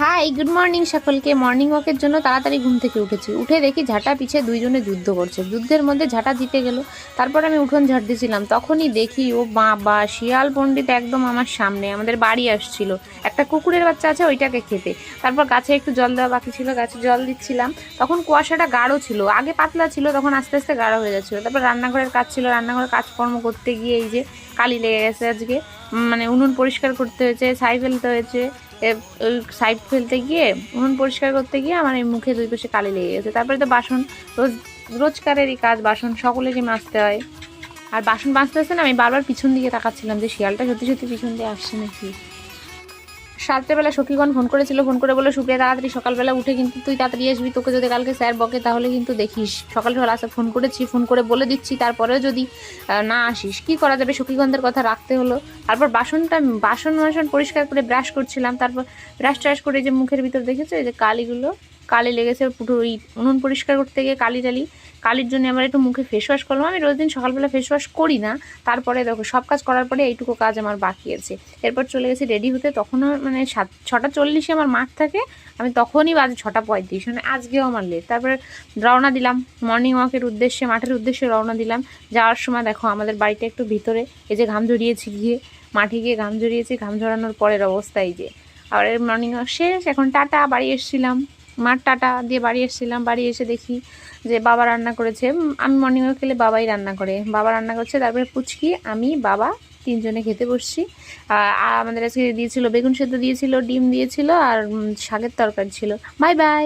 High, good morning সকলকে। Morning ওয়াকের জন্য তাড়াতাড়ি ঘুম থেকে উঠেছি। উঠে দেখি ঝাঁটা পিছে দুইজনে যুদ্ধ করছে। যুদ্ধের মধ্যে ঝাঁটা জিতে গেল। তারপর আমি উঠোন ঝাড় দিয়েছিলাম, তখনই দেখি ও বাবা, শিয়াল পণ্ডিত একদম আমার সামনে আমাদের বাড়ি আসছিল। একটা কুকুরের বাচ্চা আছে, ওইটাকে খেতে। তারপর গাছে একটু জল দেওয়া বাকি ছিল, গাছে জল দিচ্ছিলাম। তখন কুয়াশাটা গাঢ় ছিল, আগে পাতলা ছিল, তখন আস্তে আস্তে গাঢ় হয়ে যাচ্ছিলো। তারপর রান্নাঘরের কাজ ছিল, রান্নাঘরের কাজকর্ম করতে গিয়ে এই যে কালি লেগে গেছে আজকে। মানে উনুন পরিষ্কার করতে হয়েছে, ছাই ফেলতে হয়েছে। ওই সাইড ফেলতে গিয়ে, উনুন পরিষ্কার করতে গিয়ে আমার এই মুখে দুই পাশে কালি লেগে গেছে। তারপরে তো বাসন, রোজকারেরই কাজ, বাসন সকলেরই মাজতে হয়। আর বাসন মাজতে আসতে না আমি বারবার পিছন দিকে তাকাচ্ছিলাম যে শিয়ালটা সত্যি সত্যি পিছন দিয়ে আসছে নাকি। রাত্রেবেলা সখীগণ ফোন করেছিল, ফোন করে বলে সুপ্রিয়া তাড়াতাড়ি সকালবেলা উঠে কিন্তু তুই তাড়াতাড়ি আসবি, তোকে যদি কালকে স্যার বকে তাহলে কিন্তু দেখিস। সকাল সকাল আসা ফোন করেছি, ফোন করে বলে দিচ্ছি, তারপরেও যদি না আসিস কী করা যাবে। সখীগণদের কথা রাখতে হলো। তারপর বাসন পরিষ্কার করে ব্রাশ করছিলাম। তারপর ব্রাশ ট্রাশ করে যে মুখের ভিতর দেখেছো এই যে কালি লেগেছে, পুরো ওই উনুন পরিষ্কার করতে গিয়ে কালির জন্য আমার একটু মুখে ফেস ওয়াশ করলাম। আমি রোজ দিন সকালবেলা ফেস ওয়াশ করি না। তারপরে দেখো সব কাজ করার পরে এইটুকু কাজ আমার বাকি আছে। এরপর চলে গেছি রেডি হতে। তখনও মানে 6:40 আমার মাঠ থাকে, আমি তখনই বাজে 6:35, মানে আজকেও আমার লেট। তারপরে রওনা দিলাম মর্নিং ওয়াকের উদ্দেশ্যে, মাঠের উদ্দেশ্যে রওনা দিলাম। যাওয়ার সময় দেখো আমাদের বাড়িটা একটু ভিতরে, এই যে ঘাম ঝরিয়েছি গিয়ে, মাঠে গিয়ে ঘাম ঝরিয়েছি, ঘাম ঝরানোর পরের অবস্থা এই যে। আর মর্নিং ওয়াক শেষ, এখন টাটা, বাড়ি এসেছিলাম। মাঠ টাটা দিয়ে বাড়ি এসেছিলাম। বাড়ি এসে দেখি যে বাবা রান্না করেছে। আমি মর্নিং ওয়াক খেলে বাবাই রান্না করে, বাবা রান্না করছে। তারপরে পুচকি, আমি, বাবা তিনজনে খেতে বসছি। আমাদের আজকে দিয়েছিল বেগুন সেদ্ধ দিয়েছিল, ডিম দিয়েছিল, আর শাকের তরকারি ছিল। Bye bye.